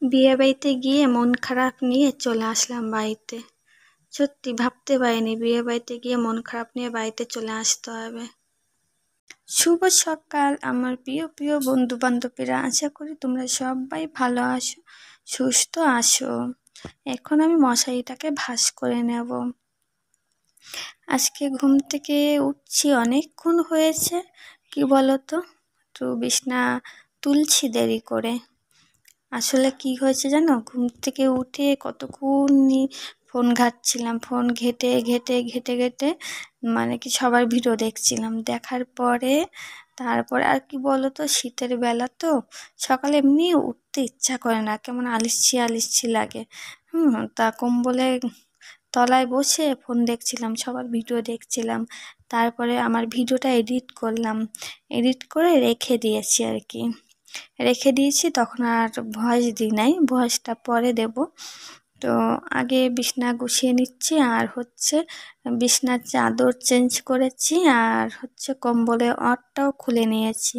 বিয়ে বাড়িতে গিয়ে মন খারাপ নিয়ে চলে আসলাম বাড়িতে। সত্যি ভাবতে পারিনি বিয়ে বাড়িতে গিয়ে মন খারাপ নিয়ে বাড়িতে চলে আসতে হবে। শুভ সকাল আমার প্রিয় প্রিয় বন্ধু বান্ধবীরা, আশা করি তোমরা সবাই ভালো আছো, সুস্থ আছো। এখন আমি মশারিটাকে ভাঁজ করে নেব। আজকে ঘুম থেকে উঠছি অনেকক্ষণ হয়েছে, কি বলতো, একটু বিছনা তুলছি দেরি করে। আসলে কি হয়েছে জানো, ঘুম থেকে উঠে কতক্ষণ ফোন ঘাঁটছিলাম, ফোন ঘেটে ঘেটে ঘেটে ঘেটে মানে কি সবার ভিডিও দেখছিলাম। দেখার পরে তারপর আর কি বলতো, শীতের বেলা তো সকালে এমনি উঠতে ইচ্ছা করে না, কেমন আলিস্যি আলিস্যি লাগে। তা কম্বলে তলায় বসে ফোন দেখছিলাম, সবার ভিডিও দেখছিলাম। তারপরে আমার ভিডিওটা এডিট করলাম, এডিট করে রেখে দিয়েছি আর কি, রেখে দিয়েছি। তখন আর ভয়েস দিই নাই, ভয়েসটা পরে দেব। তো আগে বিছনা গুছিয়ে নিচ্ছি, আর হচ্ছে বিছনার চাদর চেঞ্জ করেছি, আর হচ্ছে কম্বলের অরটাও খুলে নিয়েছি।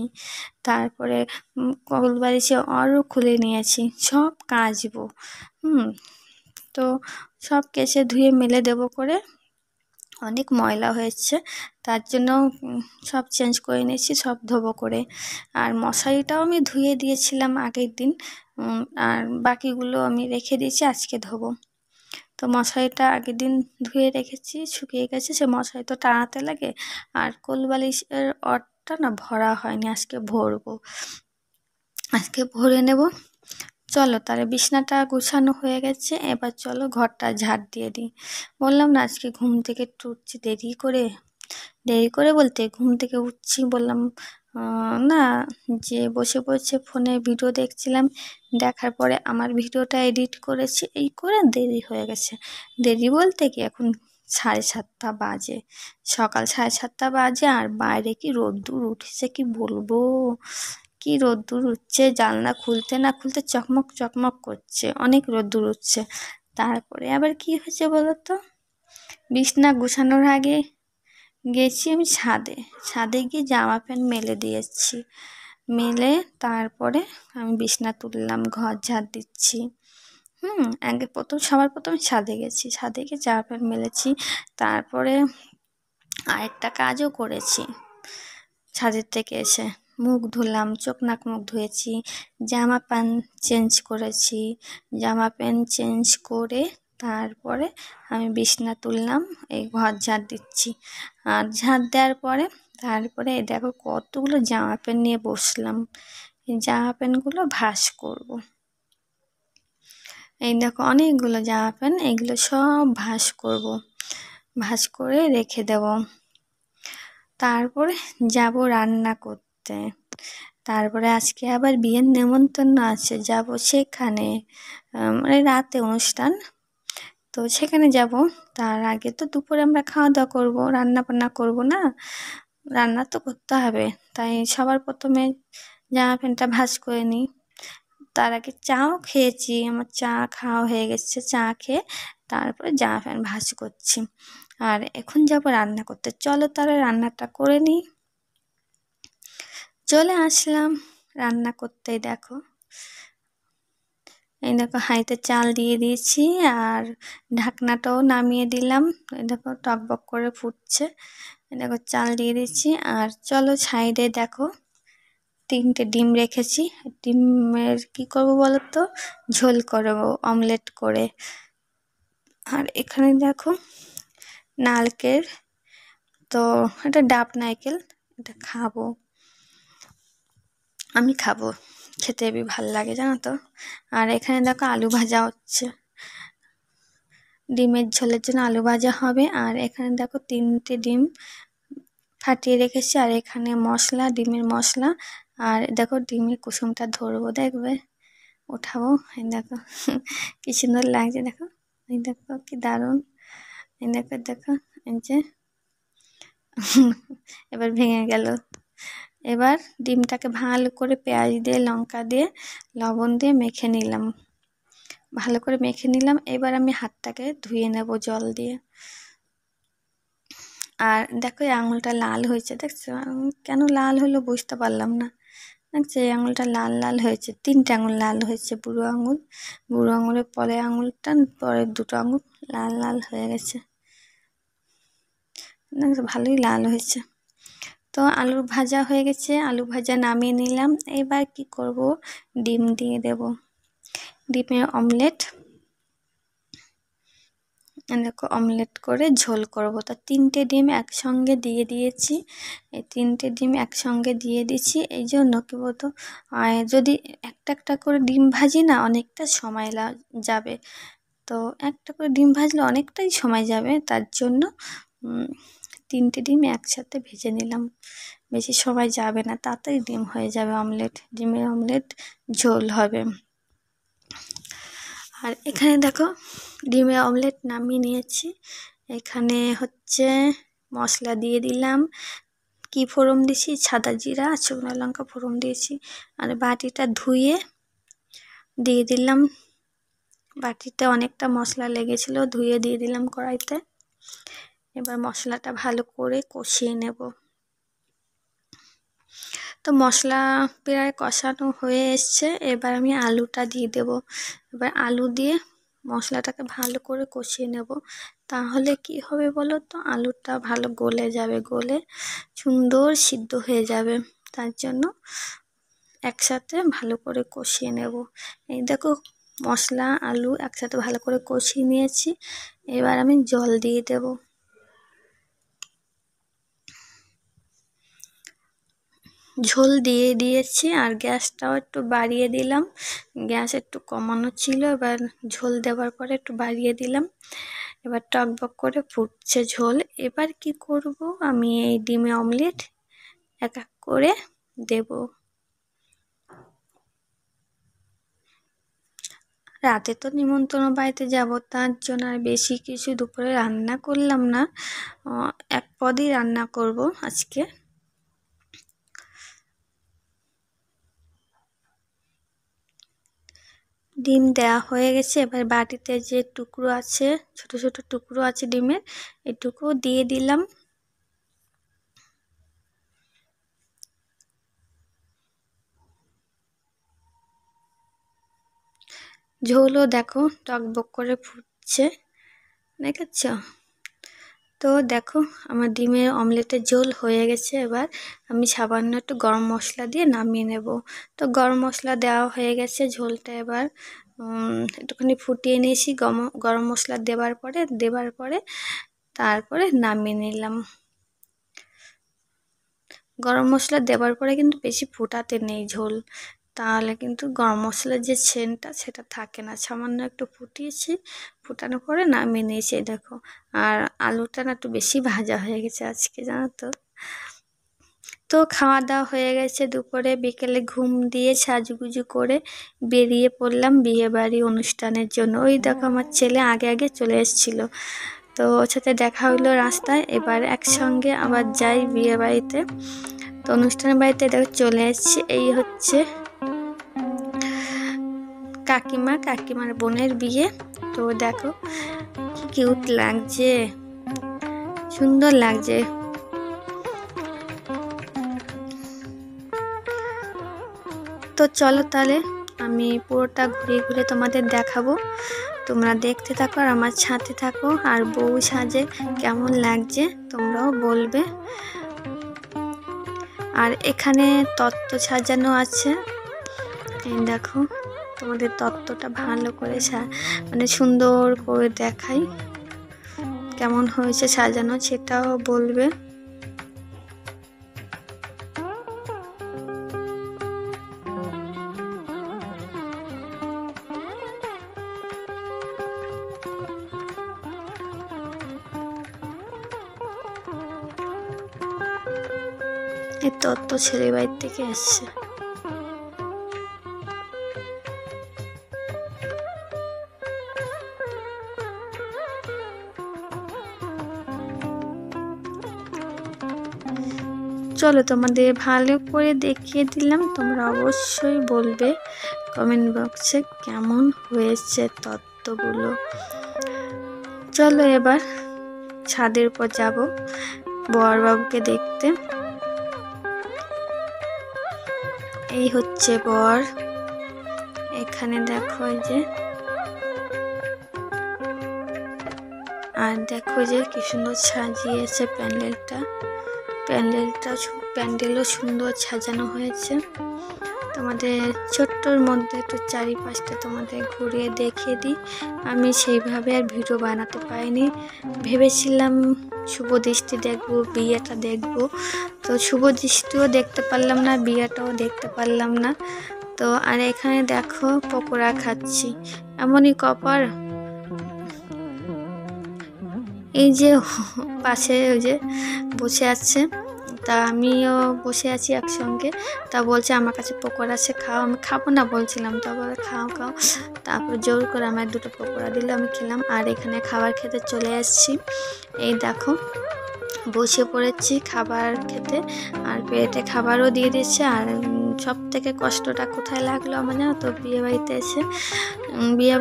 তারপরে কম্বল বালিশে অরও খুলে নিয়েছি, সব কাচবো। তো সব কেচে ধুয়ে মেলে দেবো করে, অনেক ময়লা হয়েছে, তার জন্য সব চেঞ্জ করে নিয়েছি, সব ধোবো করে। আর মশারিটাও আমি ধুয়ে দিয়েছিলাম আগের দিন, আর বাকিগুলো আমি রেখে দিয়েছি, আজকে ধোবো। তো মশারিটা আগের দিন ধুয়ে রেখেছি, শুকিয়ে গেছে। সে মশারি তো টানাতে লাগে, আর কোলবালিশের অরটা না ভরা হয়নি, আজকে ভরবো, আজকে ভরে নেব। চলো তাহলে, বিছনাটা গুছানো হয়ে গেছে, এবার চলো ঘরটা ঝাড় দিয়ে দিই। বললাম না আজকে ঘুম থেকে একটু উঠছি দেরি করে, দেরি করে বলতে ঘুম থেকে উঠছি বললাম না, যে বসে বসে ফোনে ভিডিও দেখছিলাম, দেখার পরে আমার ভিডিওটা এডিট করেছি, এই করে দেরি হয়ে গেছে। দেরি বলতে কি, এখন 7:30 বাজে, সকাল 7:30 বাজে, আর বাইরে কি রোদ্দুর উঠেছে কি বলবো, কি রোদ্দুর উঠছে, জানলা খুলতে না খুলতে চকমক চকমক করছে, অনেক রোদ্দুর উঠছে। তারপরে আবার কি হয়েছে বলো তো, বিছনা গুছানোর আগে গেছি আমি ছাদে, ছাদে গিয়ে জামা প্যান্ট মেলে দিয়েছি, মেলে তারপরে আমি বিছনা তুললাম, ঘর ঝাড় দিচ্ছি। আগে সবার প্রথমে ছাদে গেছি, ছাদে গিয়ে জামা প্যান্ট মেলেছি, তারপরে আরেকটা কাজও করেছি। ছাদের থেকে এসে মুখ ধুলাম, চোখ নাক মুখ ধুয়েছি, জামা প্যান্ট চেঞ্জ করেছি, জামা প্যান্ট চেঞ্জ করে তারপরে আমি বিছনা তুললাম, এই ঘর ঝাড় দিচ্ছি। আর ঝাড় দেওয়ার পরে তারপরে এই দেখো কতগুলো জামা প্যান্ট নিয়ে বসলাম, এই জামা প্যান্টগুলো ভাঁজ করব। এই দেখো অনেকগুলো জামা প্যান্ট, এগুলো সব ভাঁজ করব, ভাঁজ করে রেখে দেব। তারপরে যাব রান্না করতে। তারপরে আজকে আবার বিয়ের নেমন্তন্ন আছে, যাব সেখানে, মানে রাতে অনুষ্ঠান, তো সেখানে যাব। তার আগে তো দুপুরে আমরা খাওয়া দাওয়া করবো, রান্না বান্না করবো না, রান্না তো করতে হবে। তাই সবার প্রথমে জামা প্যান্টটা ভাঁজ করে নিই। তার আগে চাও খেয়েছি, আমার চা খাওয়া হয়ে গেছে, চা খেয়ে তারপরে জামা প্যান্ট ভাঁজ করছি। আর এখন যাব রান্না করতে, চলো তাহলে রান্নাটা করে নিই। চলে আসলাম রান্না করতে, দেখো এই দেখো হাঁড়িতে চাল দিয়ে দিয়েছি, আর ঢাকনাটাও নামিয়ে দিলাম, এই দেখো টকবক করে ফুটছে। এই দেখো চাল দিয়ে দিচ্ছি, আর চলো সাইডে দেখো 3টে ডিম রেখেছি, ডিমের কি করবো বলো তো, ঝোল করবো অমলেট করে। আর এখানে দেখো নারকেল, তো এটা ডাব নারকেল, এটা খাবো, আমি খাবো, খেতে হেবি ভাল লাগে জানো তো। আর এখানে দেখো আলু ভাজা হচ্ছে, ডিমের ঝোলের জন্য আলু ভাজা হবে। আর এখানে দেখো 3টে ডিম ফাটিয়ে রেখেছি, আর এখানে মশলা, ডিমের মশলা। আর দেখো ডিমের কুসুমটা ধরবো, দেখবে উঠাবো, এই দেখো কি সুন্দর লাগছে, দেখো এই দেখো কি দারুণ, এই দেখো দেখো, এই যে এবার ভেঙে গেল। এবার ডিমটাকে ভালো করে পেঁয়াজ দিয়ে, লঙ্কা দিয়ে, লবণ দিয়ে মেখে নিলাম, ভালো করে মেখে নিলাম। এবার আমি হাতটাকে ধুয়ে নেব জল দিয়ে। আর দেখো এই আঙুলটা লাল হয়েছে, দেখছো কেন লাল হলো বুঝতে পারলাম না, দেখছি এই আঙুলটা লাল লাল হয়েছে, 3টে আঙুল লাল হয়েছে, বুড়ো আঙুলের পরে আঙুলটা, পরের দুটো আঙুল লাল লাল হয়ে গেছে। দেখছি ভালোই লাল হয়েছে। তো আলু ভাজা হয়ে গেছে, আলু ভাজা নামিয়ে নিলাম। এবার কি করব, ডিম দিয়ে দেব, ডিমের অমলেট। দেখো অমলেট করে ঝোল করব। তো 3টে ডিম একসঙ্গে দিয়ে দিয়েছি। এই 3টে ডিম একসঙ্গে দিয়ে দিচ্ছি এই জন্য কি বলতো, যদি একটা একটা করে ডিম ভাজি না অনেকটা সময় যাবে। তো একটা করে ডিম ভাজলে অনেকটাই সময় যাবে, তার জন্য 3টে ডিম একসাথে ভেজে নিলাম। বেশি সময় যাবে না, তাড়াতাড়ি ডিম হয়ে যাবে অমলেট, ডিমের অমলেট ঝোল হবে। আর এখানে দেখো ডিমের অমলেট নামিয়ে নিয়েছি। এখানে হচ্ছে মশলা দিয়ে দিলাম। কি ফোড়ন দিয়েছি, সাদা জিরা শুকনো লঙ্কা ফোড়ন দিয়েছি। আর বাটিটা ধুয়ে দিয়ে দিলাম, বাটিতে অনেকটা মশলা লেগেছিল, ধুয়ে দিয়ে দিলাম কড়াইতে। এবার মশলাটা ভালো করে কষিয়ে নেব। তো মশলা প্রায় কষানো হয়ে এসছে, এবার আমি আলুটা দিয়ে দেব। এবার আলু দিয়ে মশলাটাকে ভালো করে কষিয়ে নেব। তাহলে কি হবে বলো তো, আলুটা ভালো গলে যাবে, গলে সুন্দর সিদ্ধ হয়ে যাবে। তার জন্য একসাথে ভালো করে কষিয়ে নেব। এই দেখো মশলা আলু একসাথে ভালো করে কষিয়ে নিয়েছি। এবার আমি জল দিয়ে দেব। ঝোল দিয়ে দিয়েছি, আর গ্যাসটাও একটু বাড়িয়ে দিলাম। গ্যাস একটু কমানো ছিল, এবার ঝোল দেওয়ার পরে একটু বাড়িয়ে দিলাম। এবার টকবক করে ফুটছে ঝোল। এবার কি করব, আমি এই ডিমে অমলেট এক এক করে দেব। রাতে তো নিমন্ত্রণ বাড়িতে যাব, তার জন্য আর বেশি কিছু দুপুরে রান্না করলাম না, এক পদই রান্না করব আজকে। ডিম দেওয়া হয়ে গেছে, এবার বাটিতে যে টুকরো আছে, ছোট ছোট টুকরো আছে ডিমের, এটুকু দিয়ে দিলাম। ঝোলও দেখো টকবক করে ফুটছে, দেখেছ? তো দেখো আমার ডিমের অমলেটের ঝোল হয়ে গেছে। এবার আমি সামান্য একটু গরম মশলা দিয়ে নামিয়ে নেব। তো গরম মশলা দেওয়া হয়ে গেছে, ঝোলটা এবার একটুখানি ফুটিয়ে নিয়েছি গরম মশলা দেবার পরে তারপরে নামিয়ে নিলাম। গরম মশলা দেওয়ার পরে কিন্তু বেশি ফোটাতে নেই ঝোল, তাহলে কিন্তু গরম মশলার যে সেন্টটা সেটা থাকে না। সামান্য একটু ফুটিয়েছি, ফুটানোর পরে নামিয়ে নিয়েছি। দেখো আর আলুটা না একটু বেশি ভাজা হয়ে গেছে আজকে, জানো তো। তো খাওয়া দাওয়া হয়ে গেছে দুপুরে, বিকেলে ঘুম দিয়ে সাজুগুজু করে বেরিয়ে পড়লাম বিয়ে বাড়ি অনুষ্ঠানের জন্য। ওই দেখো আমার ছেলে আগে আগে চলে এসেছিলো, তো ওর সাথে দেখা হইলো রাস্তায়। এবার একসঙ্গে আবার যাই বিয়ে বাড়িতে। তো অনুষ্ঠানের বাড়িতে দেখো চলে এসেছি। এই হচ্ছে কাকিমার বোনের বিয়ে। তো দেখো কি কিউট লাগছে, সুন্দর লাগছে। তো চলো তাহলে আমি পুরোটা ঘুরে ঘুরে তোমাদের দেখাবো, তোমরা দেখতে থাকো আর আমার সাথে থাকো। আর বউ সাজে কেমন লাগছে তোমরাও বলবে। আর এখানে তত্ত্ব সাজানো আছে, এই দেখো তোমাদের তত্ত্বটা ভালো করে মানে সুন্দর করে দেখাই, কেমন হয়েছে সাজানো সেটাও বলবে। এই তত্ত্ব ছেলে বাড়ির থেকে এসছে। চলো তোমাদের ভালো করে দেখিয়ে দিলাম, তোমরা অবশ্যই বলবে কমেন্ট বক্সে কেমন হয়েছে তত্ত্বগুলো। চলো এবার ছাদের উপর যাব বরবাবুকে দেখতে। এই হচ্ছে বর। এখানে দেখো যে, আর দেখো যে কি সুন্দর সাজিয়েছে প্যান্ডেলটা। প্যান্ডেলও সুন্দর সাজানো হয়েছে। তোমাদের ছোট্টর মধ্যে একটু চারিপাশটা তোমাদের ঘুরিয়ে দেখিয়ে দিই। আমি সেইভাবে আর ভিডিও বানাতে পারিনি। ভেবেছিলাম শুভ দৃষ্টি দেখবো, বিয়েটা দেখবো, তো শুভ দৃষ্টিও দেখতে পারলাম না, বিয়েটাও দেখতে পারলাম না। তো আর এখানে দেখো পকোড়া খাচ্ছি, এমনই কপাল। এই যে পাশে ওই যে বসে আছে, তা আমিও বসে আছি একসঙ্গে। তা বলছে আমার কাছে পকোড়া আছে, খাও। আমি খাবো না বলছিলাম, তারপরে খাও খাও। তারপর জোর করে আমার দুটো পকোড়া দিল, আমি খেলাম। আর এখানে খাবার খেতে চলে আসছি। এই দেখো বসে পড়েছি খাবার খেতে, আর পেটে খাবারও দিয়ে দিচ্ছে। আর সব থেকে কষ্টটা কোথায় লাগলো আমার জানো তো, বিয়ে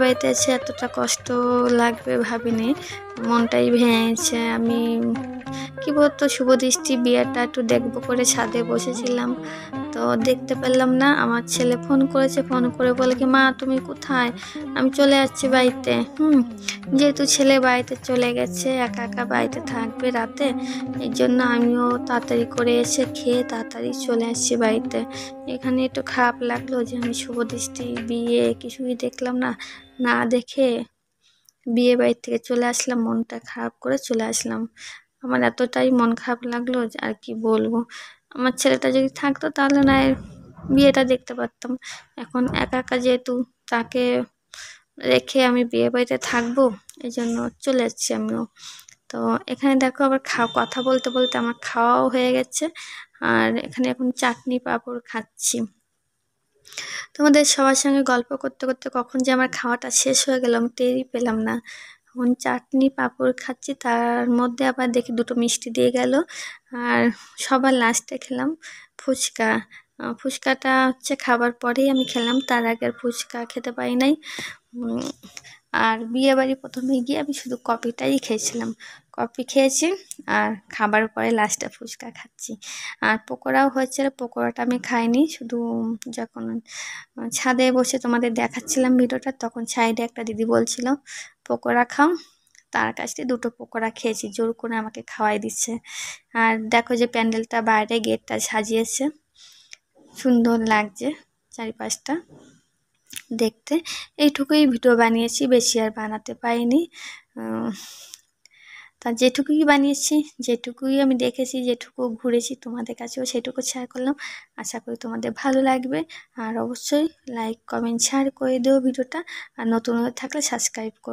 বাড়িতে এসে এতটা কষ্ট লাগবে ভাবিনি, মনটাই ভেঙেছে। আমি কি বলতো, শুভ দৃষ্টি বিয়েটা একটু দেখবো করে ছাদে বসেছিলাম, তো দেখতে পেলাম না। আমার ছেলে ফোন করেছে, ফোন করে বলে কি, মা তুমি কোথায়? আমি চলে যাচ্ছি বাড়িতে। যেহেতু ছেলে বাড়িতে চলে গেছে, একা একা বাড়িতে থাকবে রাতে, এই জন্য আমিও তাড়াতাড়ি করে এসে খেয়ে তাড়াতাড়ি চলে আসছি বাড়িতে। এখানে একটু খারাপ লাগলো যে আমি শুভ দৃষ্টি বিয়ে কিছুই দেখলাম না, না দেখে বিয়ে বাড়ি থেকে চলে আসলাম, মনটা খারাপ করে চলে আসলাম। আমার এতটাই মন খারাপ লাগলো যে আর কি বলবো। আমার ছেলেটা যদি থাকতো তাহলে না বিয়েটা দেখতে পারতাম। এখন একা একা যেহেতু, তাকে রেখে আমি বিয়ে বাড়িতে থাকবো, এই জন্য চলে যাচ্ছি আমিও। তো এখানে দেখো আবার কথা বলতে বলতে আমার খাওয়াও হয়ে গেছে। আর এখানে এখন চাটনি পাঁপড় খাচ্ছি। তোমাদের সবার সঙ্গে গল্প করতে করতে কখন যে আমার খাওয়াটা শেষ হয়ে গেল আমি টেরই পেলাম না। এখন চাটনি পাঁপড় খাচ্ছি, তার মধ্যে আবার দেখি দুটো মিষ্টি দিয়ে গেল। আর সবার লাস্টে খেলাম ফুচকা। ফুচকাটা হচ্ছে খাবার পরেই আমি খেলাম, তার আগে আর ফুচকা খেতে পারি নাই। আর বিয়ে বাড়ি প্রথমে গিয়ে আমি শুধু কফিটাই খেয়েছিলাম, কফি খেয়েছি আর খাবার পরে লাস্টে ফুচকা খাচ্ছি। আর পকোড়াও হয়েছে, পকোড়াটা আমি খাইনি, শুধু যখন ছাদে বসে তোমাদের দেখাচ্ছিলাম ভিডিওটা, তখন সাইডে একটা দিদি বলছিল পকোড়া খাও, তার কাছ থেকে দুটো পকোড়া খেয়েছি, জোর করে আমাকে খাওয়াই দিচ্ছে। আর দেখো যে প্যান্ডেলটা বাইরে গেটটা সাজিয়েছে, সুন্দর লাগছে চারিপাশটা দেখতে। এইটুকুই ভিডিও বানিয়েছি, বেশি আর বানাতে পারিনি। তা যেটুকুই বানিয়েছি, যেটুকুই আমি দেখেছি, যেটুকু ঘুরেছি, তোমাদের কাছেও সেটুকু শেয়ার করলাম। আশা করি তোমাদের ভালো লাগবে। আর অবশ্যই লাইক কমেন্ট শেয়ার করে দিও ভিডিওটা। আর নতুন হয়ে থাকলে সাবস্ক্রাইব করো।